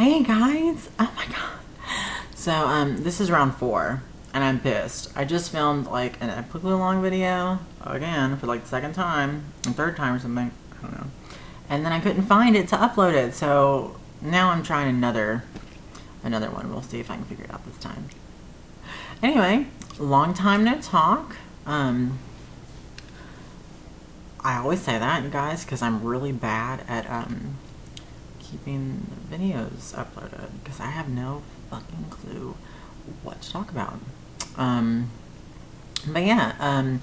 Hey guys! Oh my god. So, this is round 4, and I'm pissed. I just filmed, like, an epically long video, again, for, like, the second time, or third time or something, I don't know. And then I couldn't find it to upload it, so now I'm trying another one. We'll see if I can figure it out this time. Anyway, long time no talk. I always say that, you guys, because I'm really bad at, keeping videos uploaded because I have no fucking clue what to talk about. But yeah,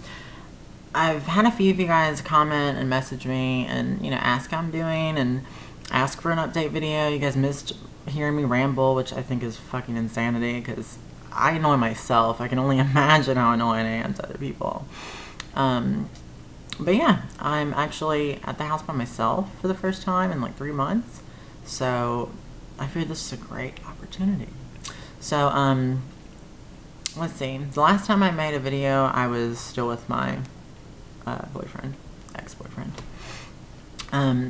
I've had a few of you guys comment and message me and, you know, ask how I'm doing and ask for an update video. You guys missed hearing me ramble, which I think is fucking insanity because I annoy myself. I can only imagine how annoying I am to other people. But yeah, I'm actually at the house by myself for the first time in like 3 months. So I figured this is a great opportunity. So, let's see. The last time I made a video, I was still with my boyfriend, ex-boyfriend.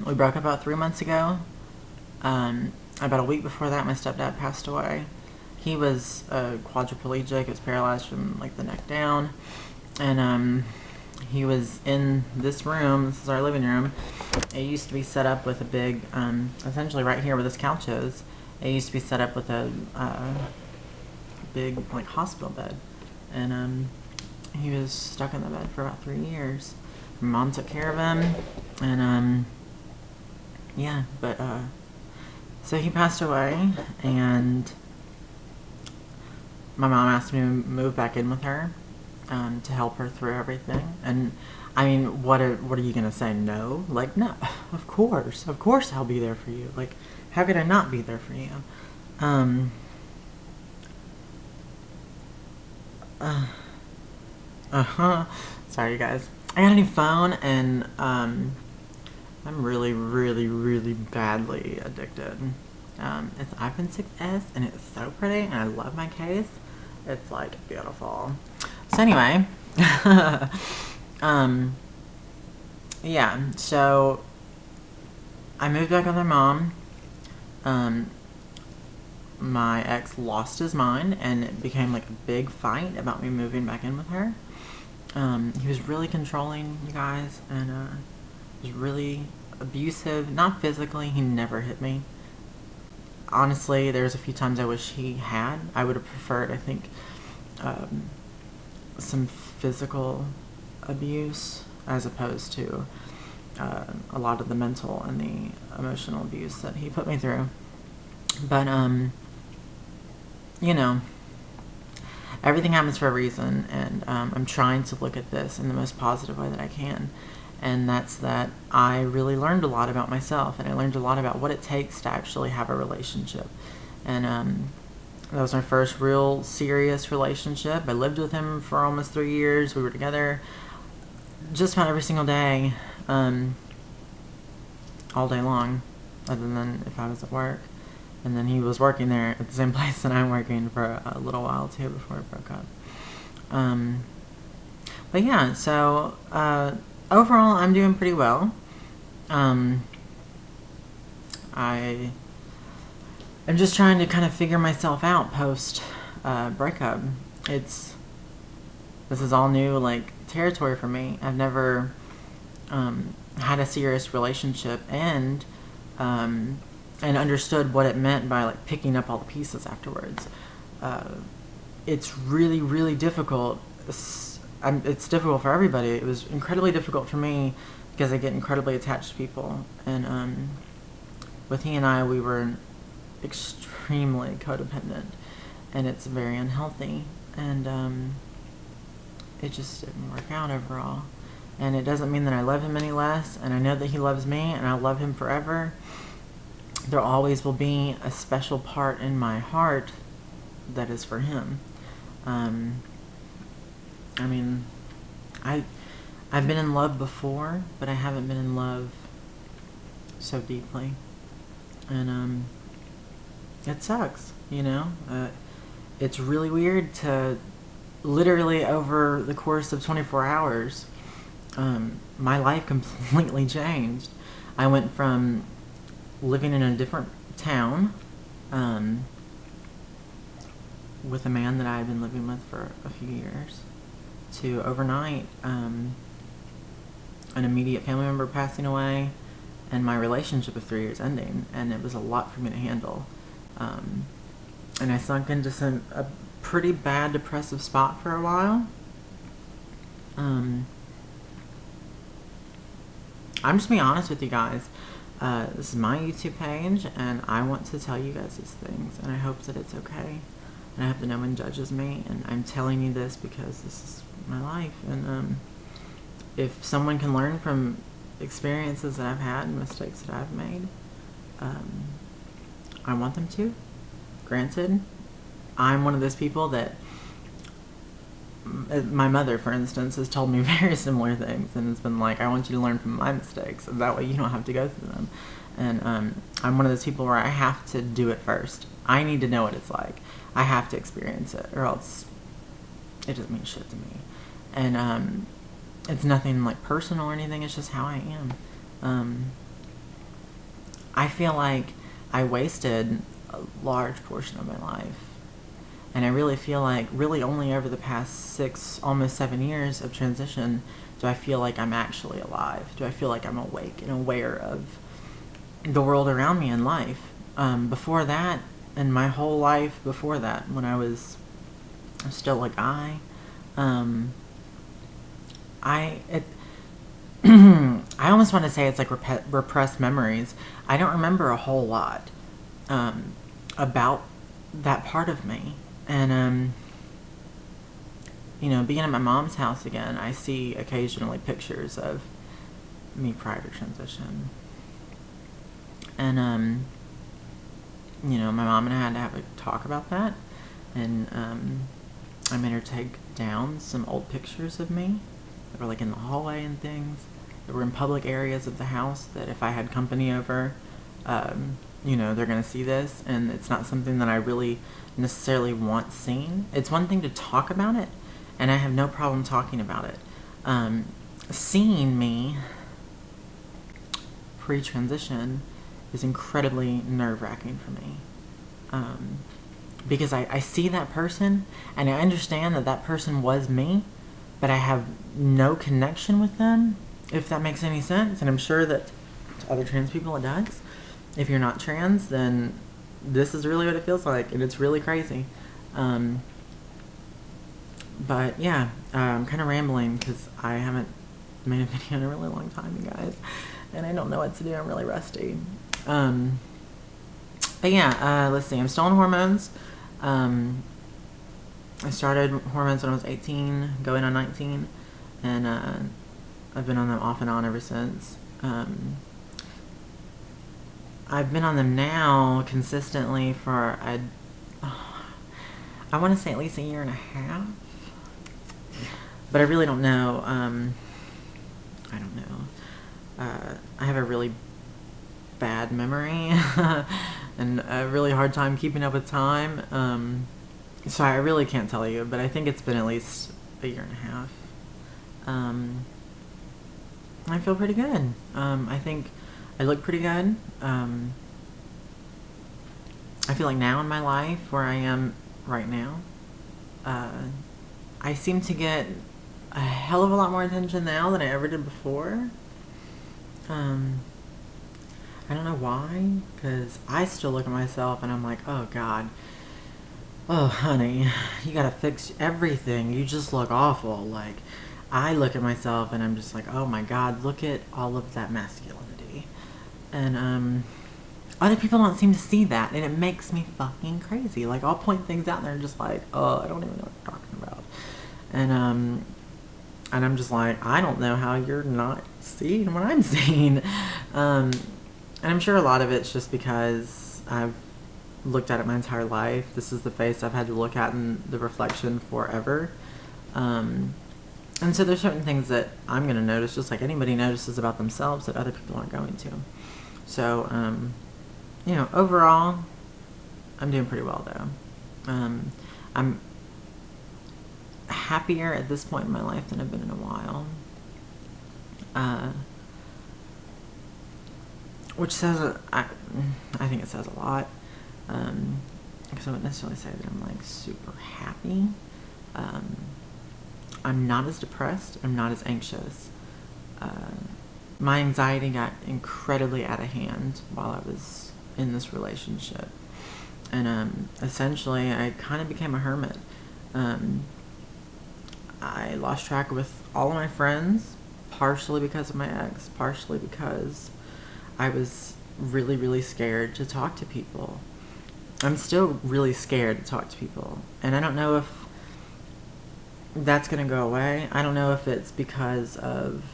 We broke up about 3 months ago. About a week before that, my stepdad passed away. He was quadriplegic. He was paralyzed from like the neck down. And he was in this room. This is our living room. It used to be set up with a big, essentially right here where this couch is, it used to be set up with a big, like, hospital bed. And he was stuck in the bed for about 3 years. My mom took care of him. And, yeah, but, so he passed away, and my mom asked me to move back in with her. To help her through everything. And I mean, what are you gonna say? No? Like, no, of course I'll be there for you. Like, how could I not be there for you? Sorry, you guys. I got a new phone, and I'm really badly addicted. It's iPhone 6s, and it's so pretty, and I love my case. It's like beautiful. So anyway, yeah, so I moved back with my mom. My ex lost his mind, and it became like a big fight about me moving back in with her. He was really controlling, you guys, and was really abusive. Not physically, he never hit me. Honestly, there's a few times I wish he had. I would have preferred, I think, some physical abuse as opposed to a lot of the mental and the emotional abuse that he put me through. But, you know, everything happens for a reason, and I'm trying to look at this in the most positive way that I can. And that's that I really learned a lot about myself, and I learned a lot about what it takes to actually have a relationship. And that was my first real serious relationship. I lived with him for almost 3 years. We were together just about every single day, all day long, other than if I was at work. And then he was working there at the same place that I'm working for a little while too before we broke up. But yeah, so overall I'm doing pretty well. I'm just trying to kind of figure myself out post breakup. This is all new, like, territory for me. I've never had a serious relationship and understood what it meant by, like, picking up all the pieces afterwards. It's really difficult. It's difficult for everybody. It was incredibly difficult for me because I get incredibly attached to people. And with he and I, we were extremely codependent, and it's very unhealthy, and it just didn't work out overall. And it doesn't mean that I love him any less, and I know that he loves me, and I love him forever. There always will be a special part in my heart that is for him. I mean, I've been in love before, but I haven't been in love so deeply, and it sucks, you know? It's really weird to literally over the course of 24 hours, my life completely changed. I went from living in a different town with a man that I had been living with for a few years, to overnight an immediate family member passing away and my relationship of 3 years ending, and it was a lot for me to handle. And I sunk into a pretty bad depressive spot for a while. I'm just being honest with you guys. This is my YouTube page, and I want to tell you guys these things, and I hope that it's okay. And I hope that no one judges me, and I'm telling you this because this is my life. And if someone can learn from experiences that I've had and mistakes that I've made, I want them to. Granted, I'm one of those people that my mother, for instance, has told me very similar things, and it's been like, I want you to learn from my mistakes, and that way you don't have to go through them. And I'm one of those people where I have to do it first. I need to know what it's like. I have to experience it, or else it doesn't mean shit to me. And it's nothing like personal or anything. It's just how I am. I feel like I wasted a large portion of my life. And I really feel like really only over the past 6, almost 7 years of transition do I feel like I'm actually alive. Do I feel like I'm awake and aware of the world around me in life. Before that, and my whole life before that, when I was still a guy, I almost want to say it's like repressed memories. I don't remember a whole lot about that part of me. And, being at my mom's house again, I see occasionally pictures of me prior to transition. And, my mom and I had to have a talk about that. And I made her take down some old pictures of me that were like in the hallway and things, that were in public areas of the house, that if I had company over, they're going to see this. And it's not something that I really necessarily want seen. It's one thing to talk about it, and I have no problem talking about it. Seeing me pre-transition is incredibly nerve-wracking for me, because I see that person, and I understand that person was me, but I have no connection with them, if that makes any sense. And I'm sure that to other trans people it does. If you're not trans, then this is really what it feels like, and it's really crazy. But yeah, I'm kind of rambling because I haven't made a video in a really long time, you guys, and I don't know what to do. I'm really rusty. But yeah, let's see. I'm still on hormones. I started hormones when I was 18, going on 19, and I've been on them off and on ever since. I've been on them now consistently for I want to say at least a year and a half, but I really don't know. I don't know. I have a really bad memory and a really hard time keeping up with time. So I really can't tell you, but I think it's been at least a year and a half. I feel pretty good. I think I look pretty good. I feel like now in my life, where I am right now, I seem to get a hell of a lot more attention now than I ever did before. I don't know why, because I still look at myself and I'm like, oh God, oh honey, you gotta fix everything. You just look awful. Like, I look at myself and I'm just like, oh my God, look at all of that masculinity. And other people don't seem to see that, and it makes me fucking crazy. Like, I'll point things out and they're just like, oh, I don't even know what you're talking about. And I'm just like, I don't know how you're not seeing what I'm seeing. And I'm sure a lot of it's just because I've looked at it my entire life. This is the face I've had to look at in the reflection forever. And so there's certain things that I'm going to notice, just like anybody notices about themselves, that other people aren't going to. So, overall, I'm doing pretty well, though. I'm happier at this point in my life than I've been in a while. Which says, I think it says a lot. Because I wouldn't necessarily say that I'm like super happy. I'm not as depressed. I'm not as anxious. My anxiety got incredibly out of hand while I was in this relationship. And essentially, I kind of became a hermit. I lost track with all of my friends, partially because of my ex, partially because I was really, really scared to talk to people. I'm still really scared to talk to people. And I don't know if that's going to go away. I don't know if it's because of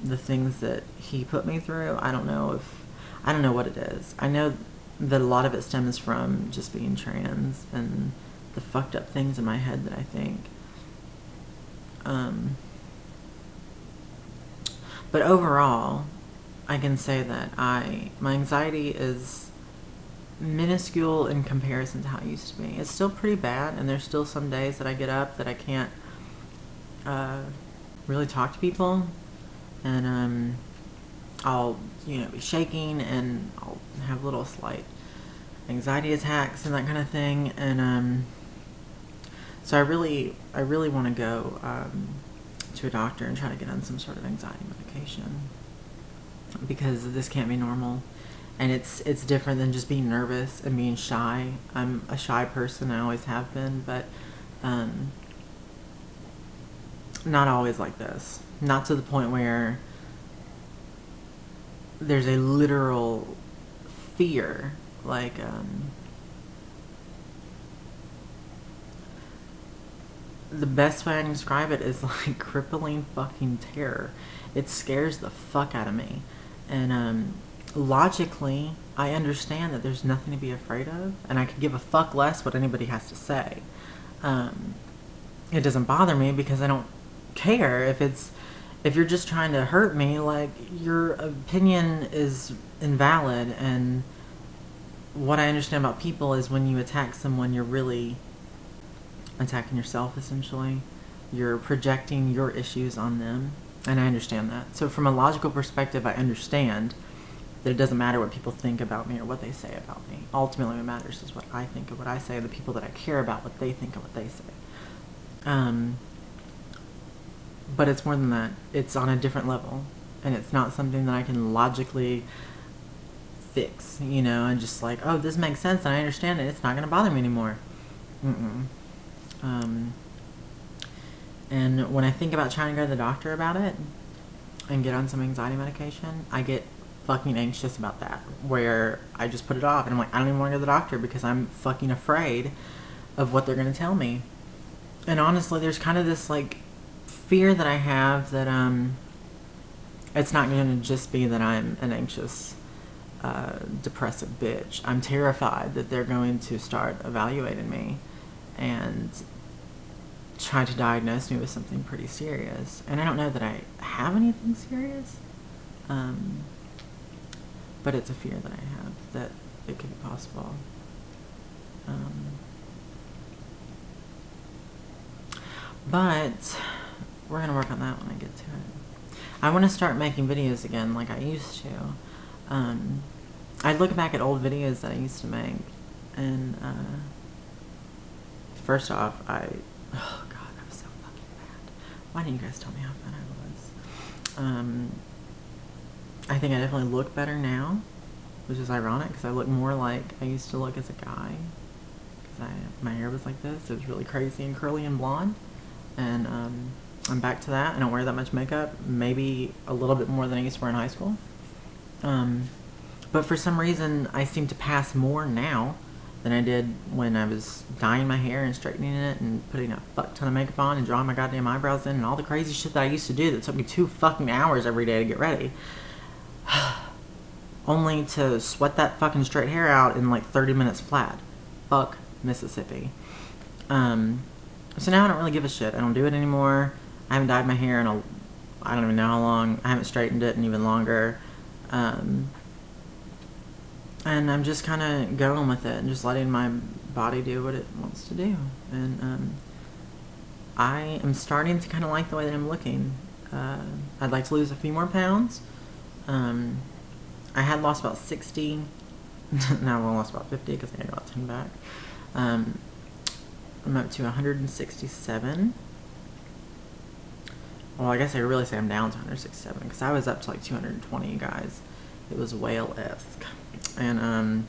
the things that he put me through. I don't know what it is. I know that a lot of it stems from just being trans and the fucked up things in my head that I think. But overall, I can say that my anxiety is minuscule in comparison to how it used to be. It's still pretty bad, and there's still some days that I get up that I can't really talk to people, and I'll be shaking, and I'll have little slight anxiety attacks and that kind of thing, and so I really want to go to a doctor and try to get on some sort of anxiety medication, because this can't be normal. And it's different than just being nervous and being shy. I'm a shy person. I always have been, but not always like this. Not to the point where there's a literal fear. Like, the best way I can describe it is like crippling fucking terror. It scares the fuck out of me. And logically, I understand that there's nothing to be afraid of, and I could give a fuck less what anybody has to say. It doesn't bother me because I don't care if you're just trying to hurt me. Like, your opinion is invalid, and what I understand about people is when you attack someone, you're really attacking yourself, essentially. You're projecting your issues on them, and I understand that. So from a logical perspective, I understand that it doesn't matter what people think about me or what they say about me. Ultimately, what matters is what I think of what I say, the people that I care about, what they think of what they say. But it's more than that. It's on a different level, and it's not something that I can logically fix, and just like, oh, this makes sense and I understand it. It's not going to bother me anymore. And when I think about trying to go to the doctor about it and get on some anxiety medication, I get fucking anxious about that, where I just put it off, and I'm like, I don't even want to go to the doctor because I'm fucking afraid of what they're going to tell me. And honestly, there's kind of this like fear that I have that it's not going to just be that I'm an anxious, depressive bitch. I'm terrified that they're going to start evaluating me and try to diagnose me with something pretty serious. And I don't know that I have anything serious, but it's a fear that I have that it could be possible. But we're going to work on that when I get to it. I want to start making videos again like I used to. I look back at old videos that I used to make, and first off, oh god, I was so fucking bad. Why didn't you guys tell me how bad I was? I think I definitely look better now, which is ironic because I look more like I used to look as a guy, because my hair was like this. It was really crazy and curly and blonde, and I'm back to that. I don't wear that much makeup, maybe a little bit more than I used to wear in high school. But for some reason, I seem to pass more now than I did when I was dyeing my hair and straightening it and putting a fuck ton of makeup on and drawing my goddamn eyebrows in and all the crazy shit that I used to do that took me 2 fucking hours every day to get ready. Only to sweat that fucking straight hair out in like 30 minutes flat. Fuck Mississippi. So now I don't really give a shit. I don't do it anymore. I haven't dyed my hair in I don't even know how long. I haven't straightened it in even longer. And I'm just kind of going with it and just letting my body do what it wants to do. And I am starting to kind of like the way that I'm looking. I'd like to lose a few more pounds. I had lost about 60 Now I've lost about 50 because I got about 10 back. I'm up to 167. Well, I guess I really say I'm down to 167 because I was up to like 220, you guys. It was whale-esque. And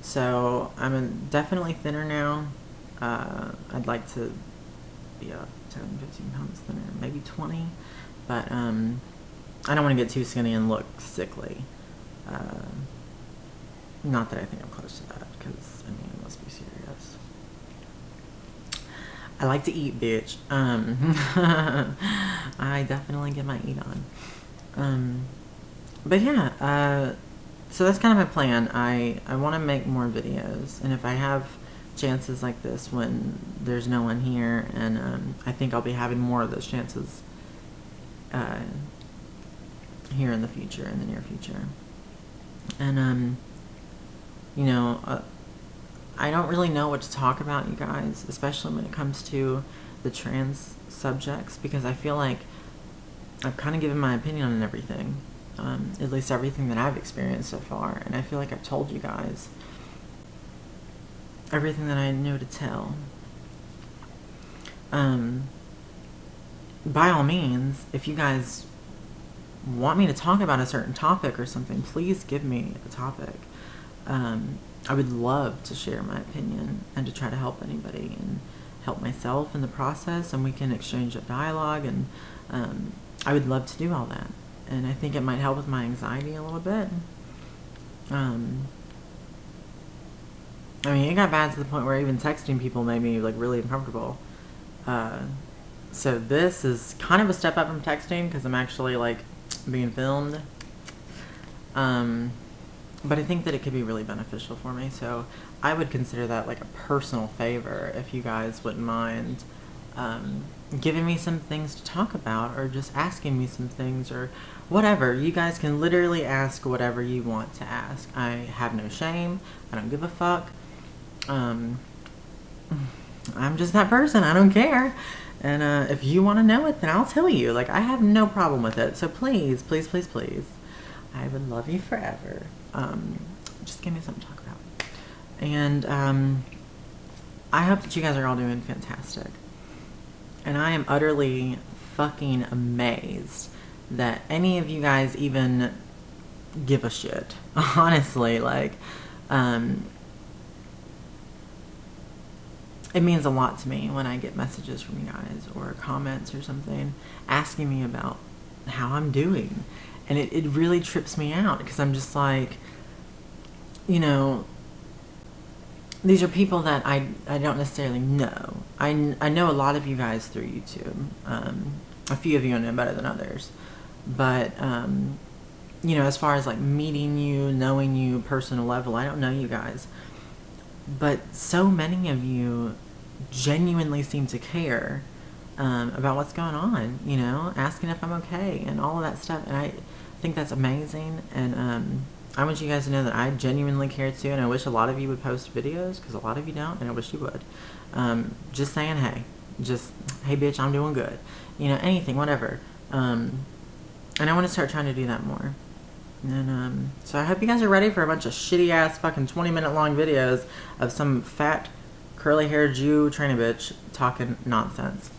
so I'm definitely thinner now. I'd like to be 10, 15 pounds thinner, maybe 20. But I don't want to get too skinny and look sickly. Not that I think I'm close to that, because, I mean, let's be serious. I like to eat, bitch. I definitely get my eat on. But yeah, so that's kind of my plan. I want to make more videos, and if I have chances like this when there's no one here, and I think I'll be having more of those chances here in the future, in the near future. And you know, I don't really know what to talk about, you guys, especially when it comes to the trans subjects, because I feel like I've kind of given my opinion on everything, at least everything that I've experienced so far, and I feel like I've told you guys everything that I know to tell. By all means, if you guys want me to talk about a certain topic or something, please give me a topic. I would love to share my opinion and to try to help anybody and help myself in the process, and we can exchange a dialogue, and I would love to do all that. And I think it might help with my anxiety a little bit. I mean, it got bad to the point where even texting people made me like really uncomfortable. So this is kind of a step up from texting because I'm actually like being filmed. But I think that it could be really beneficial for me, so I would consider that like a personal favor if you guys wouldn't mind giving me some things to talk about, or just asking me some things, or whatever. You guys can literally ask whatever you want to ask. I have no shame. I don't give a fuck. I'm just that person. I don't care. And if you want to know it, then I'll tell you. Like, I have no problem with it. So please, please, please, please, I would love you forever. Just give me something to talk about. And I hope that you guys are all doing fantastic. And I am utterly fucking amazed that any of you guys even give a shit. Honestly, like, it means a lot to me when I get messages from you guys or comments or something asking me about how I'm doing. And it really trips me out because I'm just like, you know, these are people that I don't necessarily know. I know a lot of you guys through YouTube. A few of you I know better than others. But, you know, as far as like meeting you, knowing you, personal level, I don't know you guys. But so many of you genuinely seem to care about what's going on, you know, asking if I'm okay and all of that stuff. And I think that's amazing. And I want you guys to know that I genuinely care too. And I wish a lot of you would post videos, because a lot of you don't, and I wish you would. Just saying, hey, hey bitch, I'm doing good. You know, anything, whatever. And I want to start trying to do that more. And so I hope you guys are ready for a bunch of shitty ass fucking 20-minute long videos of some fat curly haired Jew trainer bitch talking nonsense.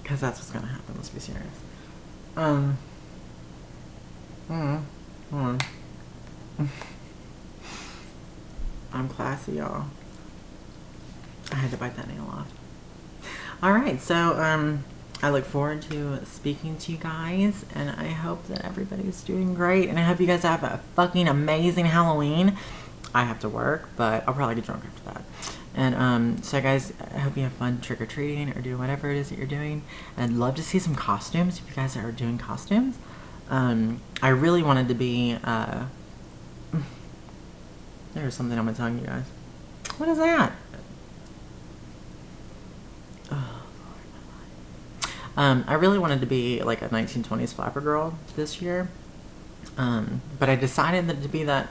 Because that's what's gonna happen, let's be serious. I'm classy, y'all. I had to bite that nail off. Alright, so I look forward to speaking to you guys, and I hope that everybody's doing great, and I hope you guys have a fucking amazing Halloween. I have to work, but I'll probably get drunk after that. And so guys, I hope you have fun trick-or-treating or doing whatever it is that you're doing. And I'd love to see some costumes if you guys are doing costumes. I really wanted to be there's something on my tongue, you guys. What is that? Oh, Lord. I really wanted to be like a 1920s flapper girl this year. But I decided that to be that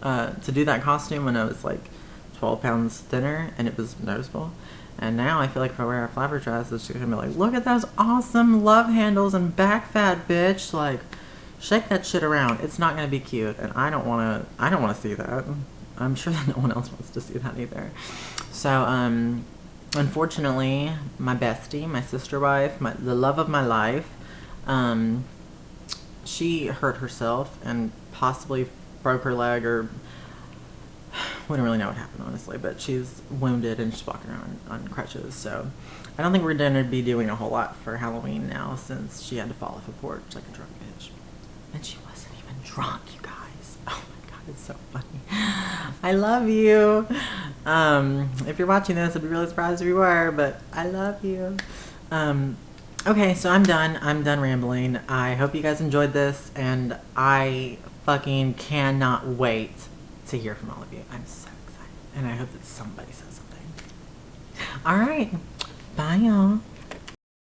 to do that costume when I was like 12 pounds thinner, and it was noticeable. And now I feel like if I wear a flapper dress, it's just gonna be like, look at those awesome love handles and back fat, bitch. Like, shake that shit around. It's not going to be cute, and I don't want to see that. I'm sure that no one else wants to see that either. So, unfortunately, my bestie, my sister wife, the love of my life, she hurt herself and possibly broke her leg, or we don't really know what happened, honestly, but she's wounded and she's walking around on crutches. So I don't think we're going to be doing a whole lot for Halloween now, since she had to fall off a porch like a drunk bitch. And she wasn't even drunk, you guys. Oh my God, it's so funny. I love you. If you're watching this, I'd be really surprised if you were, but I love you. Okay, so I'm done. I'm done rambling. I hope you guys enjoyed this, and I fucking cannot wait to hear from all of you. I'm so excited, and I hope that somebody says something. All right, bye y'all.